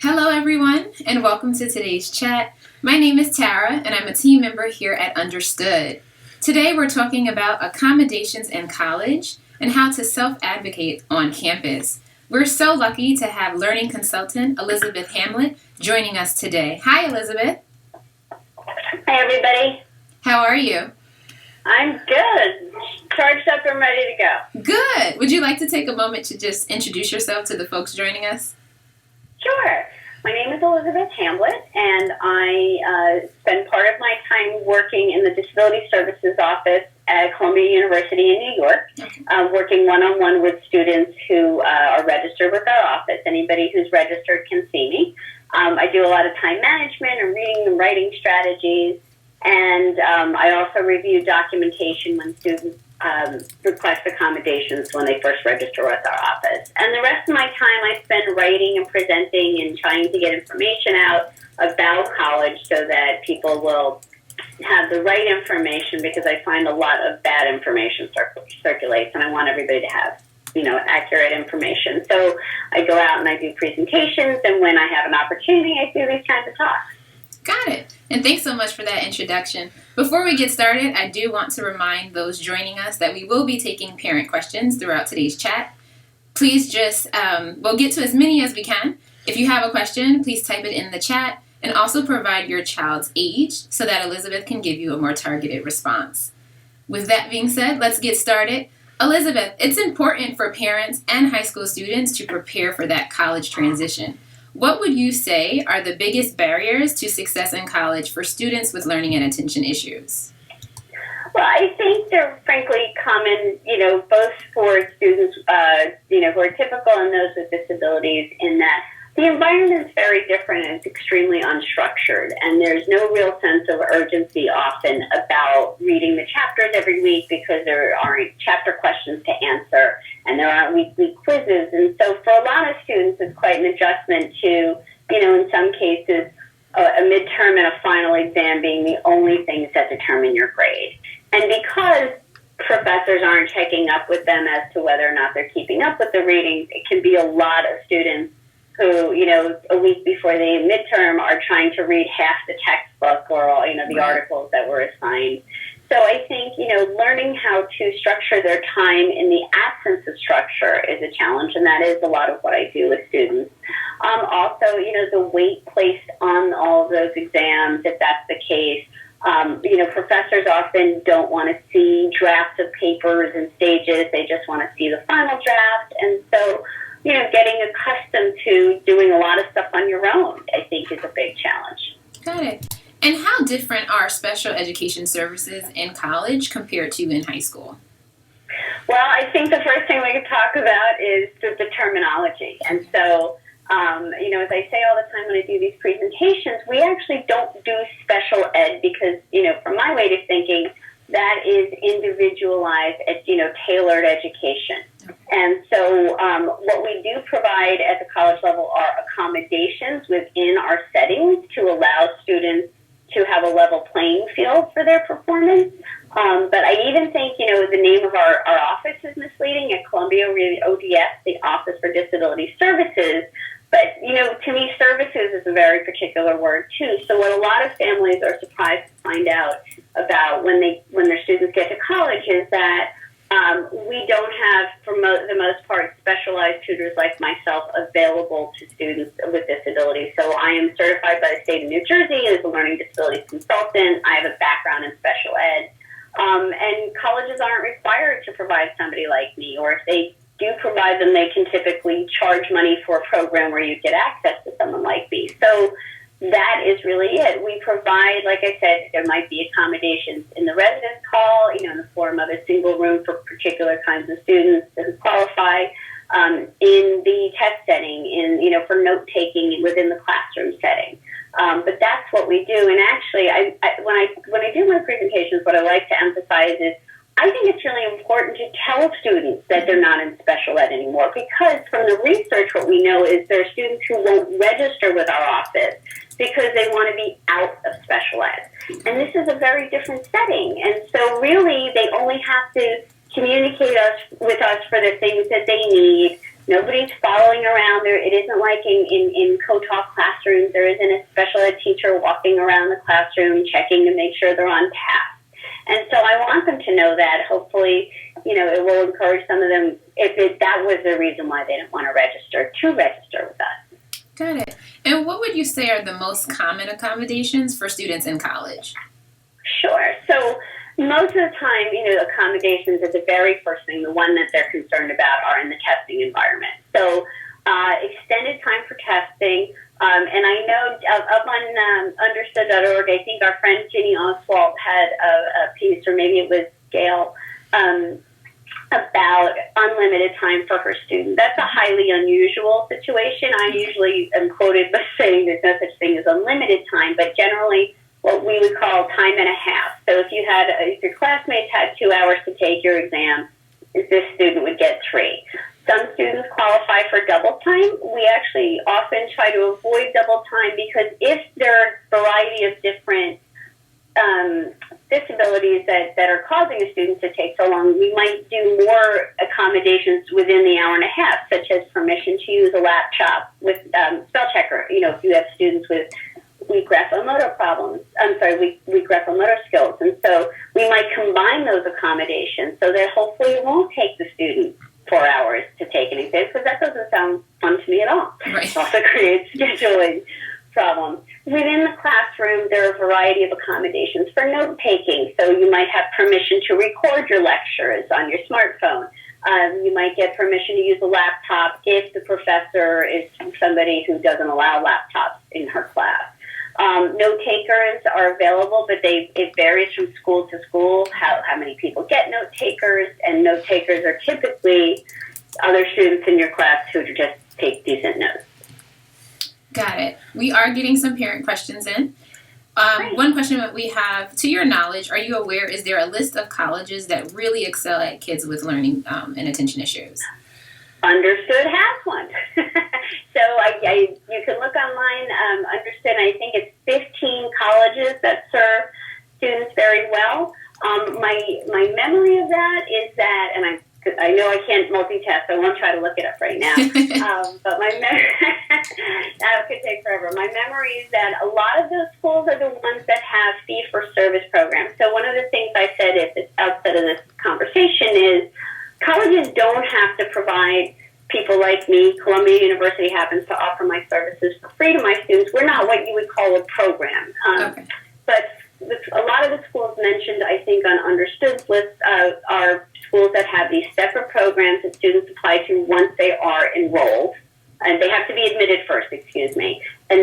Hello, everyone, and welcome to today's chat. My name is Tara, and I'm a team member here at M.A.T. Today, we're talking about accommodations in college and how to self-advocate on campus. We're so lucky to have learning consultant Elizabeth Hamblet joining us today. Hi, Elizabeth. Hi, everybody. How are you? I'm good. Charged up and ready to go. Good. Would you like to take a moment to just introduce yourself to the folks joining us? Sure. My name is Elizabeth Hamblet, and I spend part of my time working in the Disability Services Office at Columbia University in New York, working one-on-one with students who are registered with our office. Anybody who's registered can see me. I do a lot of time management and reading and writing strategies, and I also review documentation when students request accommodations when they first register with our office. And the rest of my time I spend writing and presenting and trying to get information out about college so that people will have the right information, because I find a lot of bad information circulates, and I want everybody to have accurate information. So I go out and I do presentations, and when I have an opportunity, I do these kinds of talks. Got it. And thanks so much for that introduction. Before we get started, I do want to remind those joining us that we will be taking parent questions throughout today's chat. Please just, we'll get to as many as we can. If you have a question, please type it in the chat and also provide your child's age so that Elizabeth can give you a more targeted response. With that being said, let's get started. Elizabeth, it's important for parents and high school students to prepare for that college transition. What would you say are the biggest barriers to success in college for students with learning and attention issues? Well, I think they're frankly common, both for students, who are typical and those with disabilities, in that the environment is very different and it's extremely unstructured, and there's no real sense of urgency often about reading the chapters every week because there aren't chapter questions to answer and there aren't weekly quizzes. And so for a lot of students, it's quite an adjustment to, in some cases, a midterm and a final exam being the only things that determine your grade. And because professors aren't checking up with them as to whether or not they're keeping up with the readings, it can be a lot of students who, a week before the midterm are trying to read half the textbook or, the articles that were assigned. So I think, learning how to structure their time in the absence of structure is a challenge, and that is a lot of what I do with students. Also, the weight placed on all of those exams, if that's the case. Professors often don't want to see drafts of papers and stages. They just want to see the final draft. And so, getting accustomed to doing a lot of stuff on your own, I think, is a big challenge. Got it. And how different are special education services in college compared to in high school? Well, I think the first thing we could talk about is the terminology. And so, as I say all the time when I do these presentations, we actually don't do special ed because, from my way of thinking, that is individualized, tailored education. And so what we do provide at the college level are accommodations within our settings to allow students to have a level playing field for their performance. But I even think, the name of our office is misleading. At Columbia, really ODS, the Office for Disability Services. But, to me, services is a very particular word, too. So what a lot of families are surprised to find out about when their students get to college is that we don't have, for the most part, specialized tutors like myself available to students with disabilities. So I am certified by the state of New Jersey as a learning disabilities consultant. I have a background in special ed. And colleges aren't required to provide somebody like me, or if they do provide them, they can typically charge money for a program where you get access to someone like me. So that is really it. We provide, like I said, there might be accommodations in the residence hall, in the form of a single room for particular kinds of students who qualify, in the test setting, for note-taking within the classroom setting. But that's what we do. And actually, when I do my presentations, what I like to emphasize is I think it's really important to tell students that they're not in special ed anymore, because from the research, what we know is there are students who won't register with our office because they want to be out of special ed. And this is a very different setting. And so really, they only have to communicate with us for the things that they need. Nobody's following around there. It isn't like in co-talk classrooms. There isn't a special ed teacher walking around the classroom checking to make sure they're on task. And so I want them to know that. Hopefully, it will encourage some of them, if that was the reason why they didn't want to register with us. Got it. And what would you say are the most common accommodations for students in college? Sure. So most of the time, accommodations are the very first thing, the one that they're concerned about are in the testing environment. So extended time for testing. And I know up on understood.org, I think our friend Ginny Oswald had a piece, or maybe it was Gail, about unlimited time for her student. That's a highly unusual situation. I usually am quoted by saying there's no such thing as unlimited time, but generally what we would call time and a half. So if your classmates had 2 hours to take your exam, this student would get 3. Some students qualify for double time. We actually often try to avoid double time because if there are a variety of different disabilities that are causing a student to take so long, we might do more accommodations within the hour and a half, such as permission to use a laptop with spell checker. If you have students with weak graphomotor skills. And so we might combine those accommodations so that hopefully it won't take the student 4 hours to take an exam, because that doesn't sound fun to me at all. Right. It also creates scheduling problems. Within the classroom, there are a variety of accommodations for note-taking. So you might have permission to record your lectures on your smartphone. You might get permission to use a laptop if the professor is somebody who doesn't allow laptops in her class. Note takers are available, but it varies from school to school how many people get note takers, and note takers are typically other students in your class who just take decent notes. Got it. We are getting some parent questions in. One question that we have, to your knowledge, are you aware, is there a list of colleges that really excel at kids with learning and attention issues? Understood has one. So you can look online, Understood, I think it's 15 colleges that serve students very well. My memory of that is that, and I know I can't multitask, so I won't try to look it up right now. But my memory, that could take forever. My memory is that a lot of those schools are the ones that have fee-for-service programs. So one of the things I said at the outset of this conversation is colleges don't have to provide people like me. Columbia University happens to offer my services for free to my students. We're not what you would call a program. Okay. But a lot of the schools mentioned, I think, on Understood's list are schools that have these separate programs that students apply to once they are enrolled. And they have to be admitted first, and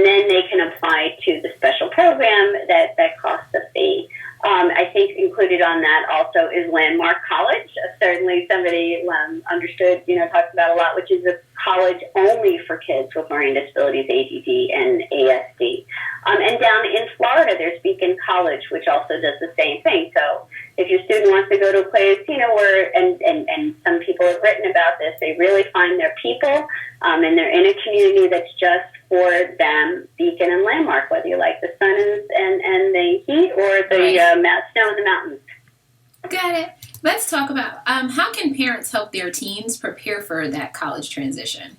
then they can apply to the special program that costs a fee. I think included on that also is Landmark College. Certainly somebody Understood, talks about a lot, which is a college only for kids with learning disabilities, ADD and ASD. And down in Florida, there's Beacon College, which also does the same thing. So if your student wants to go to a place, where, and some people have written about this, they really find their people, and they're in a community that's just for them, Beacon and Landmark, whether you like the sun and the heat or the snow in the mountains. Got it. Let's talk about how can parents help their teens prepare for that college transition?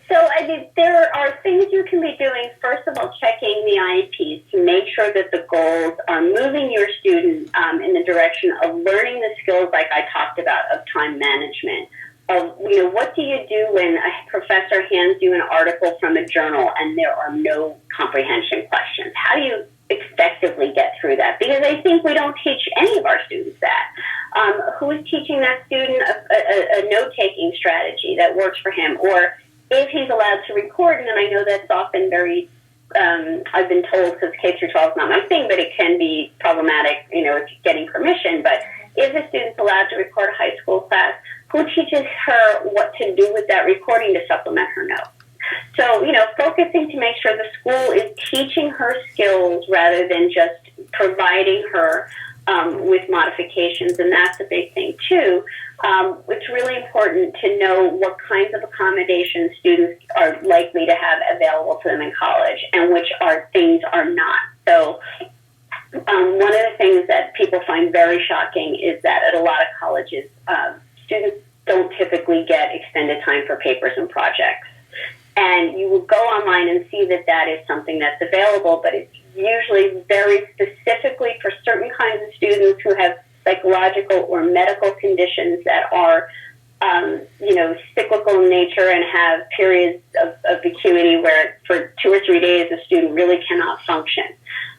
So there are things you can be doing. First of all, checking the IEPs to make sure that the goals are moving your student in the direction of learning the skills like I talked about of time management. What do you do when a professor hands you an article from a journal and there are no comprehension questions? How do you effectively get through that? Because I think we don't teach any of our students that. Who's teaching that student a note-taking strategy that works for him? Or if he's allowed to record, and I know that's often very, I've been told, because K through 12 is not my thing, but it can be problematic, getting permission. But if a student's allowed to record a high school class, who teaches her what to do with that recording to supplement her notes? So, focusing to make sure the school is teaching her skills rather than just providing her with modifications, and that's a big thing too. It's really important to know what kinds of accommodations students are likely to have available to them in college and which things are not. So one of the things that people find very shocking is that at a lot of colleges, students don't typically get extended time for papers and projects. And you will go online and see that that is something that's available, but it's usually very specifically for certain kinds of students who have psychological or medical conditions that are, cyclical in nature and have periods of acuity where for 2 or 3 days a student really cannot function.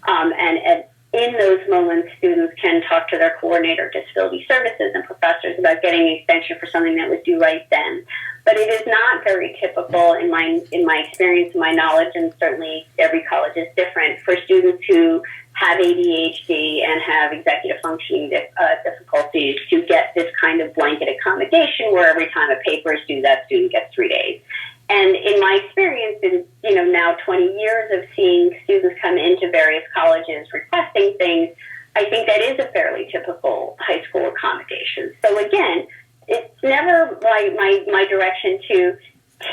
And in those moments, students can talk to their coordinator of disability services and professors about getting an extension for something that was due right then. But it is not very typical in my experience, my knowledge, and certainly every college is different, for students who have ADHD and have executive functioning difficulties to get this kind of blanket accommodation where every time a paper is due, that student gets 3 days. And in my experience, in now 20 years of seeing students come into various colleges requesting things, I think that is a fairly typical high school accommodation. So again, it's never my direction to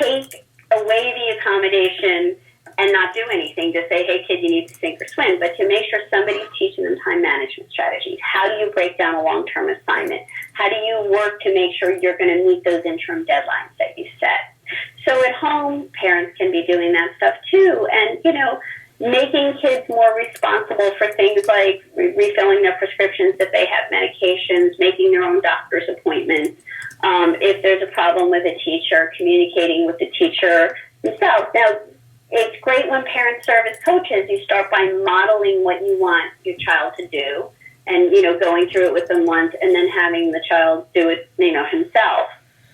take away the accommodation and not do anything, to say, hey, kid, you need to sink or swim, but to make sure somebody's teaching them time management strategies. How do you break down a long-term assignment? How do you work to make sure you're going to meet those interim deadlines that you set? So at home, parents can be doing that stuff too, and, making kids more responsible for things like refilling their prescriptions if they have medications, making their own doctor's appointments. If there's a problem with a teacher, communicating with the teacher themselves. Now, it's great when parents serve as coaches. You start by modeling what you want your child to do and, going through it with them once and then having the child do it, himself,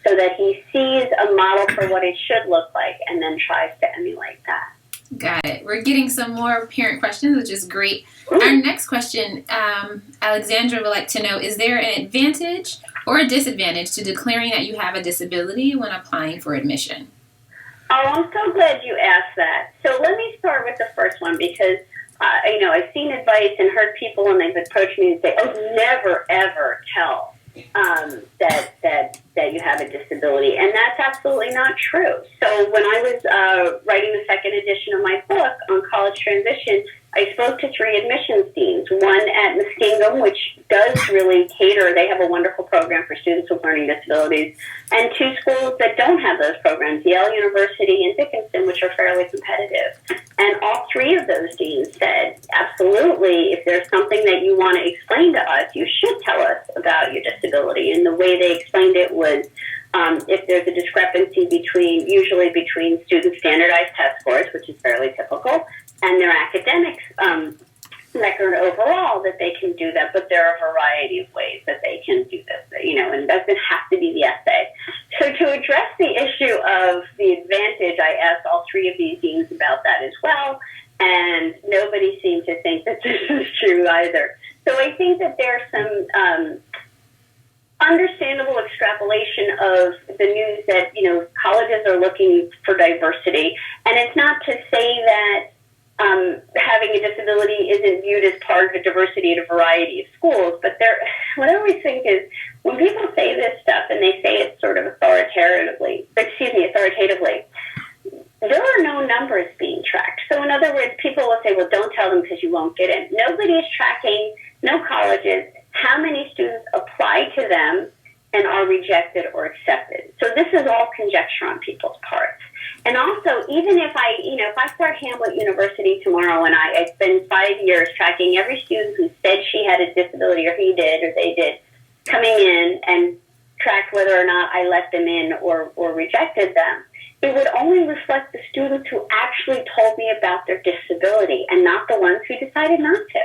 so that he sees a model for what it should look like and then tries to emulate that. Got it. We're getting some more parent questions, which is great. Our next question, Alexandra would like to know, is there an advantage or a disadvantage to declaring that you have a disability when applying for admission? Oh, I'm so glad you asked that. So let me start with the first one, because, I've seen advice and heard people when they've approached me and say, oh, never, ever tell that you have a disability. And that's absolutely not true. So when I was writing the second edition of my book on college transition, I spoke to 3 admissions deans, one at Muskingum, which does really cater. They have a wonderful program for students with learning disabilities, and 2 schools that don't have those programs, Yale University and Dickinson, which are fairly competitive. And all 3 of those deans said, absolutely, if there's something that you want to explain to us, you should tell us about your disability. And the way they explained it was, if there's a discrepancy usually between student standardized test scores, which is fairly typical, and their academics record overall, that they can do that. But there are a variety of ways that they can do this, and it doesn't have to be the essay. So to address the issue of the advantage, I asked all 3 of these deans about that as well, and nobody seemed to think that this is true either. So I think that there's some understandable extrapolation of the news that, colleges are looking for diversity. And it's not to say that having a disability isn't viewed as part of a diversity at a variety of schools, but what I always think is, when people say this stuff and they say it sort of authoritatively, there are no numbers being tracked. So in other words, people will say, well, don't tell them because you won't get in. Nobody is tracking, no colleges, how many students apply to them and are rejected or accepted. So this is all conjecture on people's parts. And also, even if I start Hamblet University tomorrow and I spend 5 years tracking every student who said she had a disability, or he did, or they did, coming in, and track whether or not I let them in or rejected them, it would only reflect the students who actually told me about their disability and not the ones who decided not to.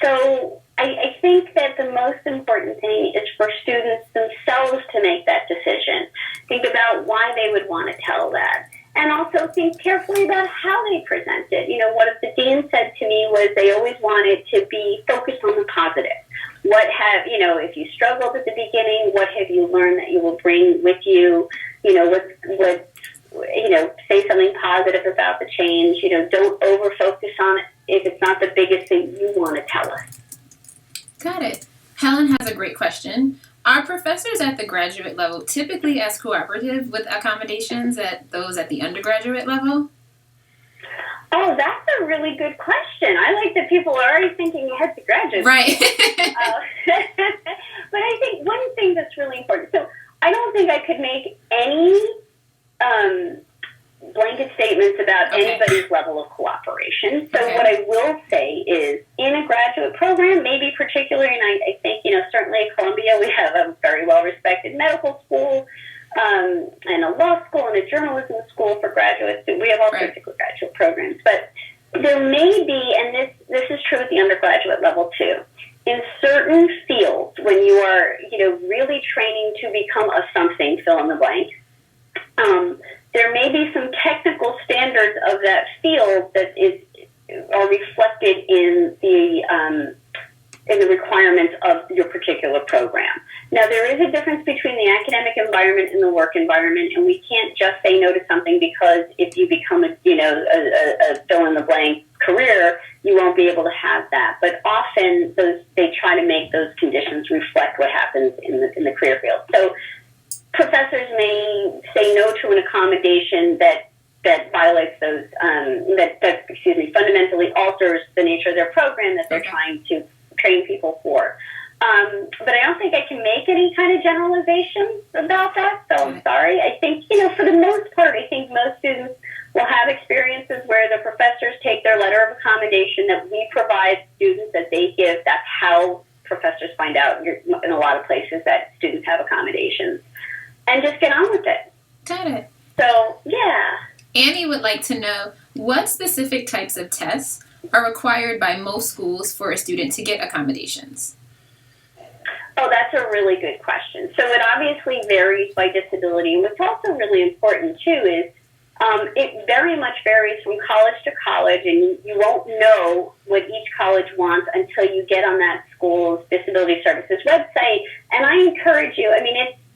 So I think that the most important thing is for students themselves to make that decision. Think about why they would want to tell that. And also think carefully about how they present it. What the dean said to me was they always wanted to be focused on the positive. If you struggled at the beginning, what have you learned that you will bring with you? Say something positive about the change. Don't over-focus on it if it's not the biggest thing you want to tell us. Got it. Helen has a great question. Are professors at the graduate level typically as cooperative with accommodations as those at the undergraduate level? Oh, that's a really good question. I like that people are already thinking ahead to graduate. Right. But I think one thing that's really important, so I don't think I could make any blanket statements about anybody's level of cooperation. So what I will say is, in a graduate program, maybe particularly, and I think, certainly at Columbia, we have a very well-respected medical school, and a law school and a journalism school for graduates. We have all sorts of graduate programs. But there may be, and this is true at the undergraduate level too, in certain fields, when you are, really training to become a something, fill in the blank, there may be some technical standards of that field that are reflected in the requirements of your particular program. Now, there is a difference between the academic environment and the work environment, and we can't just say no to something because if you become a fill-in-the-blank career, you won't be able to have that. But often, they try to make those conditions reflect what happens in the career field. So professors may say no to an accommodation that violates those, fundamentally alters the nature of their program that they're trying to train people for. But I don't think I can make any kind of generalization about that, so I'm sorry. I think, for the most part, I think most students will have experiences where the professors take their letter of accommodation that we provide students that they give. That's how professors find out in a lot of places that students have accommodations. And just get on with it. Got it. So, yeah. Annie would like to know what specific types of tests are required by most schools for a student to get accommodations. Oh, that's a really good question. So it obviously varies by disability. And what's also really important, too, is it very much varies from college to college, and you won't know what each college wants until you get on that school's disability services website. And I encourage you,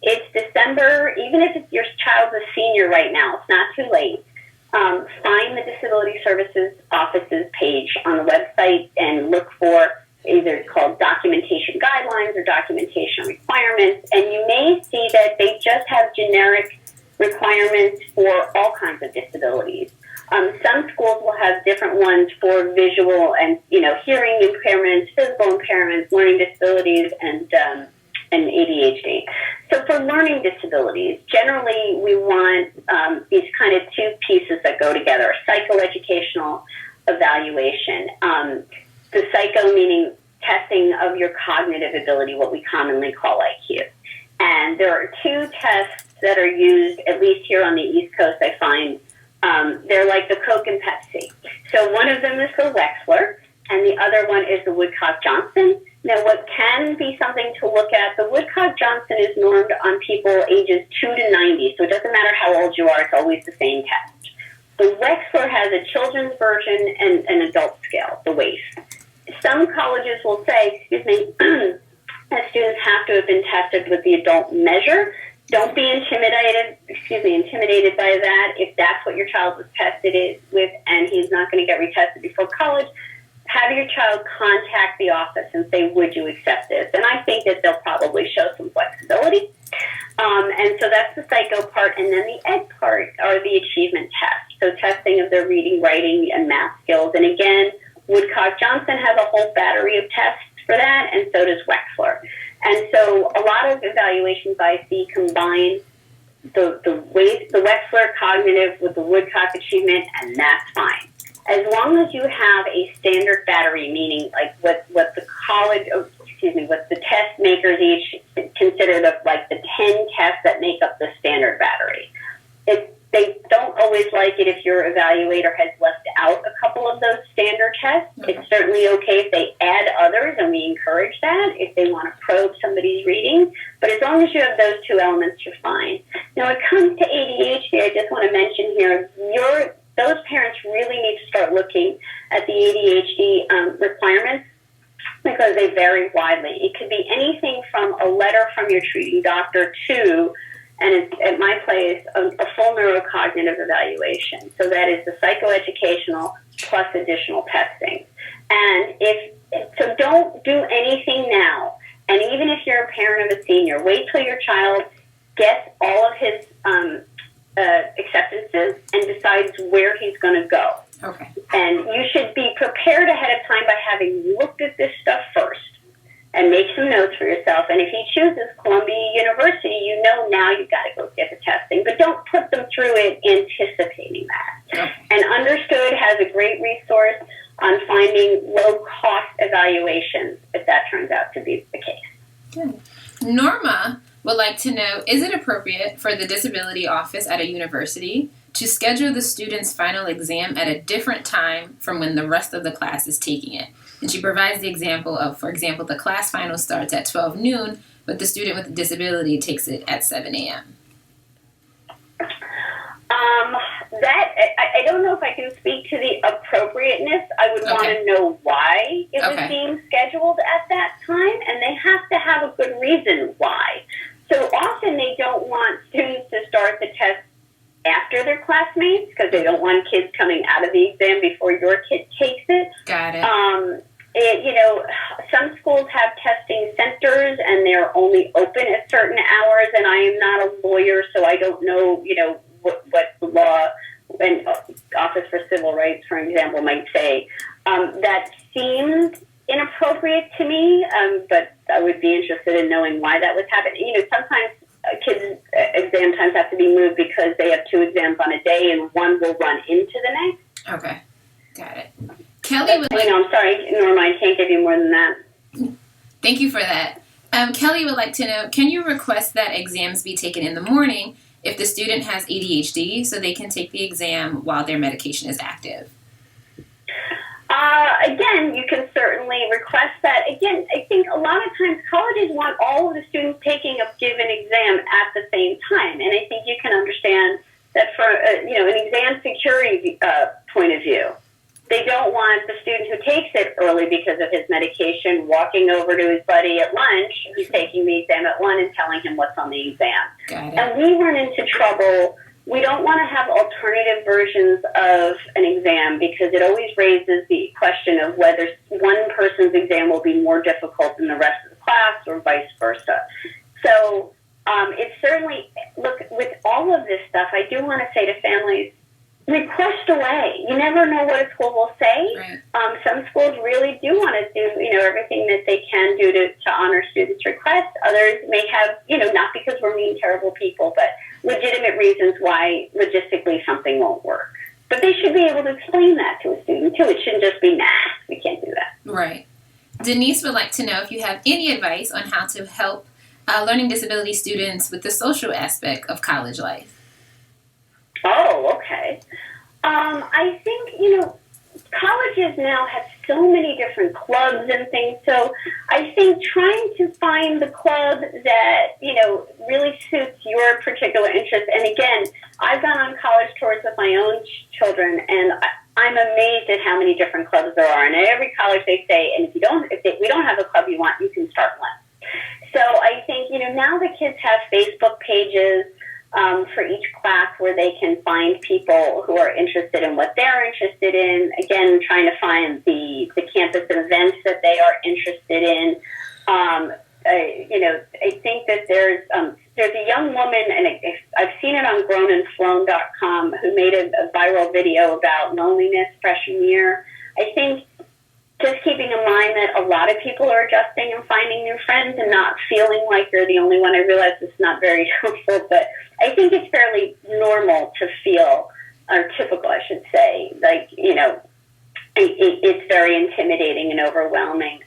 it's December, even if your child's a senior right now, it's not too late. Find the Disability Services Office's page on the website and look for either it's called documentation guidelines or documentation requirements, and you may see that they just have generic requirements for all kinds of disabilities. Some schools will have different ones for visual and, hearing impairments, physical impairments, learning disabilities, and ADHD. So for learning disabilities, generally we want these kind of two pieces that go together, a psychoeducational evaluation. The psycho meaning testing of your cognitive ability, what we commonly call IQ. And there are two tests that are used, at least here on the East Coast, I find. They're like the Coke and Pepsi. So one of them is the Wechsler, and the other one is the Woodcock-Johnson. Now, what can be something to look at, the Woodcock-Johnson is normed on people ages 2 to 90, so it doesn't matter how old you are, it's always the same test. The Wechsler has a children's version and an adult scale, the WAIF. Some colleges will say, that students have to have been tested with the adult measure. Don't be intimidated by that. If that's what your child was tested with and he's not going to get retested before college, have your child contact the office and say, would you accept this? And I think that they'll probably show some flexibility. And so that's the psycho part. And then the ed part are the achievement tests. So testing of their reading, writing, and math skills. And again, Woodcock-Johnson has a whole battery of tests for that, and so does Wechsler. And so a lot of evaluations I see combine the Wechsler cognitive with the Woodcock achievement, and that's fine. As long as you have a standard battery, meaning like what the test makers each consider the 10 tests that make up the standard battery. They don't always like it if your evaluator has left out a couple of those standard tests. Okay. It's certainly okay if they add others, and we encourage that if they want to probe somebody's reading. But as long as you have those two elements, you're fine. Now, when it comes to ADHD, I just want to mention here, those parents really need to start looking at the ADHD requirements because they vary widely. It could be anything from a letter from your treating doctor to, and it's, at my place, a full neurocognitive evaluation. So that is the psychoeducational plus additional testing. And so don't do anything now. And even if you're a parent of a senior, wait till your child gets all of his acceptances and decides where he's going to go. Okay. And you should be prepared ahead of time by having looked at this stuff first and make some notes for yourself. And if he chooses Columbia University, you know now anticipating that. And Understood has a great resource on finding low-cost evaluations if that turns out to be the case. Good. Norma would like to know, is it appropriate for the disability office at a university to schedule the student's final exam at a different time from when the rest of the class is taking it? And she provides the example of, for example, the class final starts at 12 noon, but the student with a disability takes it at 7 a.m. I don't know if I can speak to the appropriateness. I would want to know why it was being scheduled at that time, and they have to have a good reason why. So often they don't want students to start the test after their classmates because they don't want kids coming out of the exam before your kid takes it. Got it. Some schools have testing centers and they're only open at certain hours, and I am not a lawyer, so I don't know, what the law and Office for Civil Rights, for example, might say. That seems inappropriate to me, but I would be interested in knowing why that was happening. Sometimes kids' exam times have to be moved because they have 2 exams on a day and one will run into the next. Okay, got it. Kelly would I'm sorry, Norma, I can't give you more than that. Thank you for that. Kelly would like to know, can you request that exams be taken in the morning if the student has ADHD so they can take the exam while their medication is active? Again, you can certainly request that. Again, I think a lot of times colleges want all of the students taking a given exam at the same time. And I think you can understand that from an exam security point of view. They don't want the student who takes it early because of his medication walking over to his buddy at lunch who's taking the exam at 1 and telling him what's on the exam. Got it. And we run into trouble. We don't want to have alternative versions of an exam because it always raises the question of whether one person's exam will be more difficult than the rest of the class or vice versa. So it's certainly, look, with all of this stuff, I do want to say to families, request away. You never know what a school will say. Right. Some schools really do want to do, everything that they can do to honor students' requests. Others may have, not because we're mean, terrible people, but legitimate reasons why logistically something won't work. But they should be able to explain that to a student, too. It shouldn't just be, we can't do that. Right. Denise would like to know if you have any advice on how to help learning disability students with the social aspect of college life. Oh, okay. I think, colleges now have so many different clubs and things, so I think trying to find the club that, really suits your particular interest. And again, I've gone on college tours with my own children, and I'm amazed at how many different clubs there are. And at every college they say, and if we don't have a club you want, you can start one. So I think, now the kids have Facebook pages for each class where they can find people who are interested in what they're interested in. Again, trying to find the campus events that they are interested in. I think that there's a young woman, and I've seen it on grownandflown.com, who made a viral video about loneliness freshman year. I think just keeping in mind that a lot of people are adjusting and finding new friends and not feeling like they're the only one. I realize it's not very helpful, but I think it's fairly normal to feel, or typical, I should say, like, it's very intimidating and overwhelming.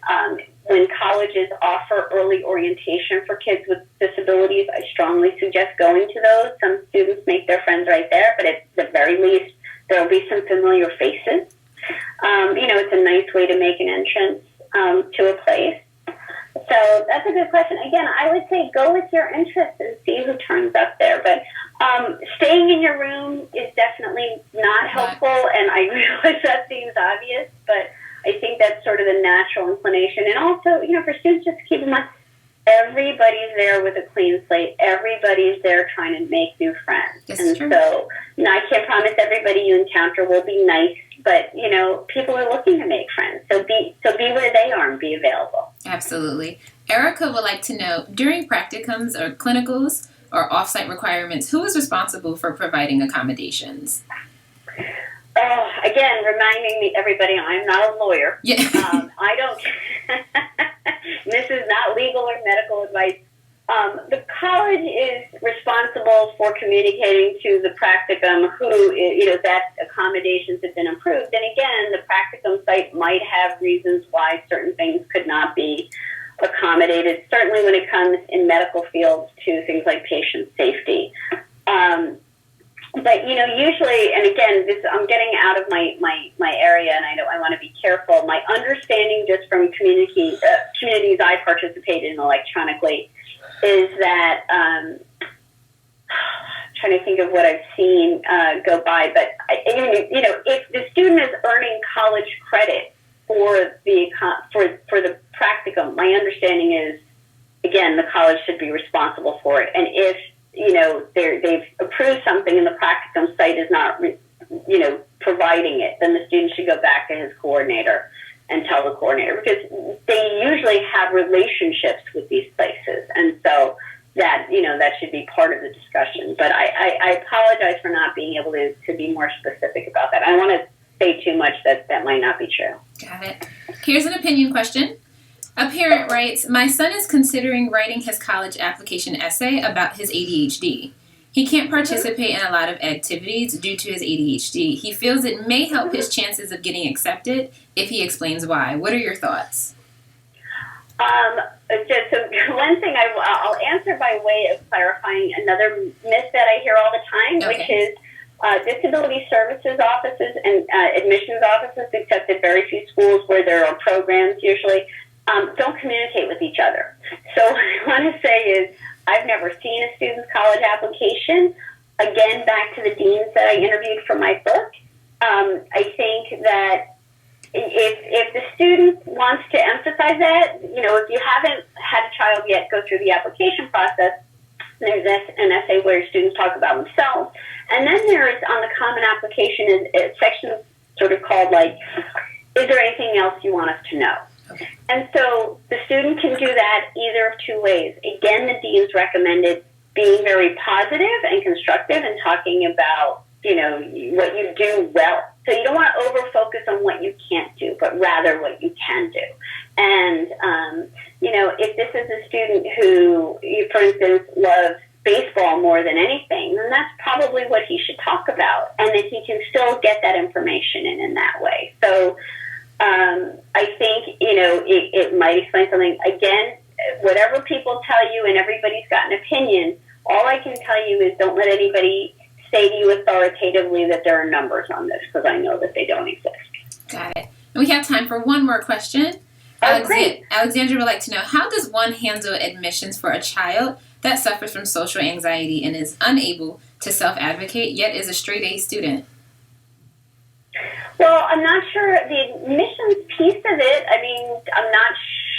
When colleges offer early orientation for kids with disabilities, I strongly suggest going to those. Some students make their friends right there, but at the very least, there will be some familiar faces. It's a nice way to make an entrance to a place. So that's a good question. Again, I would say go with your interests and see who turns up there. But staying in your room is definitely not helpful, and I realize that seems obvious, but I think that's sort of the natural inclination. And also, for students, just keep in mind, everybody's there with a clean slate. Everybody's there trying to make new friends. That's true. So, I can't promise everybody you encounter will be nice, but, people are looking to make friends. So be where they are and be available. Absolutely. Erica would like to know, during practicums or clinicals or off-site requirements, who is responsible for providing accommodations? Again, reminding everybody, I'm not a lawyer. Yeah. I don't, this is not legal or medical advice The college is responsible for communicating to the practicum that accommodations have been approved. And again, the practicum site might have reasons why certain things could not be accommodated, certainly when it comes in medical fields to things like patient safety. But, usually, and again, I'm getting out of my area, and I want to be careful. My understanding just from communities I participate in electronically is that, trying to think of what I've seen go by, but, if the student is earning college credit for the practicum, my understanding is, again, the college should be responsible for it. And if they've approved something and the practicum site is not, providing it, then the student should go back to his coordinator and tell the coordinator, because they usually have relationships with these places. And so that should be part of the discussion. But I apologize for not being able to be more specific about that. I don't want to say too much that might not be true. Got it. Here's an opinion question. A parent writes, my son is considering writing his college application essay about his ADHD. He can't participate in a lot of activities due to his ADHD. He feels it may help his chances of getting accepted if he explains why. What are your thoughts? So one thing I'll answer by way of clarifying another myth that I hear all the time, Okay. which is disability services offices and admissions offices, except at very few schools where there are programs usually, don't communicate with each other. So what I want to say is I've never seen a student's college application. Again, back to the deans that I interviewed for my book, I think that if the student wants to emphasize that, if you haven't had a child yet go through the application process, there's an essay where students talk about themselves. And then there is, on the common application, a section sort of called, is there anything else you want us to know? Okay. And so the student can do that either of two ways. Again, the deans recommended being very positive and constructive and talking about, what you do well. So you don't want to over-focus on what you can't do, but rather what you can do. And, if this is a student who, for instance, loves baseball more than anything, then that's probably what he should talk about. And that he can still get that information in that way. So I think, it might explain something. Again, whatever people tell you, and everybody's got an opinion, all I can tell you is don't let anybody say to you authoritatively that there are numbers on this, because I know that they don't exist. Got it. And we have time for one more question. Great. Alexandra would like to know, how does one handle admissions for a child that suffers from social anxiety and is unable to self-advocate, yet is a straight-A student? Well, I'm not sure the admissions piece of it. I mean, I'm not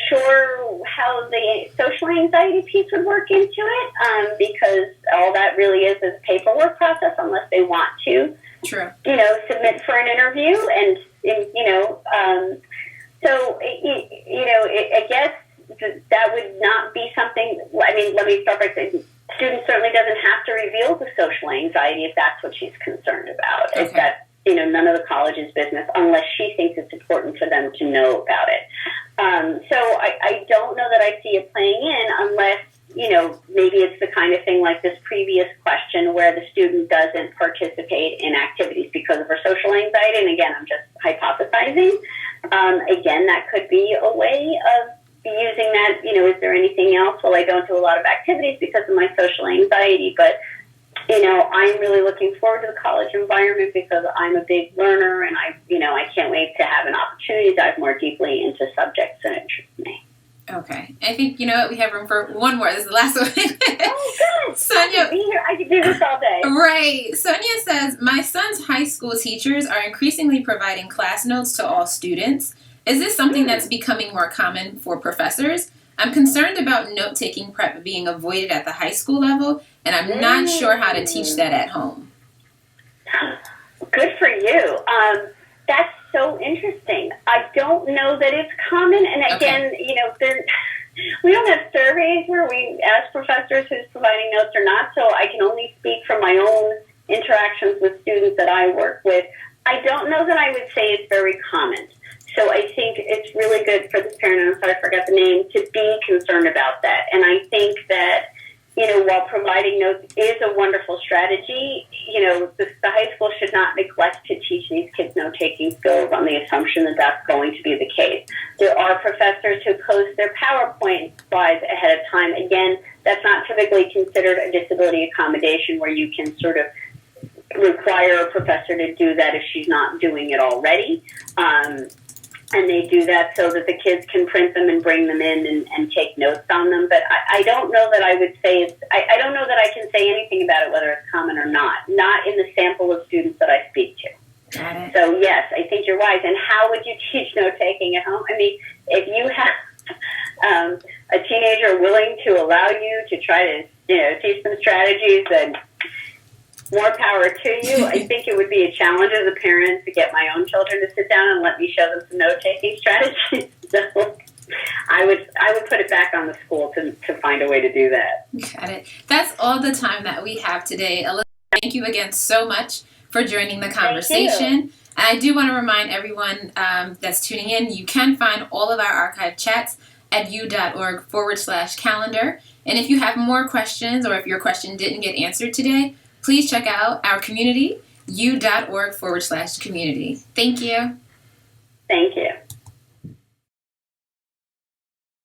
sure how the social anxiety piece would work into it, because all that really is a paperwork process unless they want to, True. Submit for an interview. And, I guess that would not be something, I mean, let me start by saying, student certainly doesn't have to reveal the social anxiety if that's what she's concerned about. Okay. If that's, none of the college's business unless she thinks it's important for them to know about it. So I don't know that I see it playing in unless, maybe it's the kind of thing like this previous question where the student doesn't participate in activities because of her social anxiety. And again, I'm just hypothesizing. Again, that could be a way of using that, is there anything else? Well, I don't do a lot of activities because of my social anxiety, but I'm really looking forward to the college environment because I'm a big learner, and I can't wait to have an opportunity to dive more deeply into subjects that interest me. Okay. I think, we have room for one more. This is the last one. Oh, good. Sonia, I could do this all day. Right. Sonia says, my son's high school teachers are increasingly providing class notes to all students. Is this something that's becoming more common for professors? I'm concerned about note-taking prep being avoided at the high school level, and I'm not sure how to teach that at home. Good for you. That's so interesting. I don't know that it's common, and again, we don't have surveys where we ask professors who's providing notes or not, so I can only speak from my own interactions with students that I work with. I don't know that I would say it's very common. So I think it's really good for this parent, and I'm sorry I forgot the name, to be concerned about that. And I think that, while providing notes is a wonderful strategy, the high school should not neglect to teach these kids note-taking skills on the assumption that that's going to be the case. There are professors who post their PowerPoint slides ahead of time. Again, that's not typically considered a disability accommodation where you can sort of require a professor to do that if she's not doing it already. And they do that so that the kids can print them and bring them in and take notes on them. But I don't know that I would say I don't know that I can say anything about it, whether it's common or not in the sample of students that I speak to. Got it. So, yes, I think you're wise. And how would you teach note-taking at home? I mean, if you have a teenager willing to allow you to try to, teach them strategies, then more power to you. I think it would be a challenge as a parent to get my own children to sit down and let me show them some note-taking strategies. So I would put it back on the school to find a way to do that. Got it. That's all the time that we have today. Elizabeth, thank you again so much for joining the conversation. And I do want to remind everyone that's tuning in, you can find all of our archived chats at u.org/calendar. And if you have more questions or if your question didn't get answered today, please check out our community, u.org/community. Thank you. Thank you.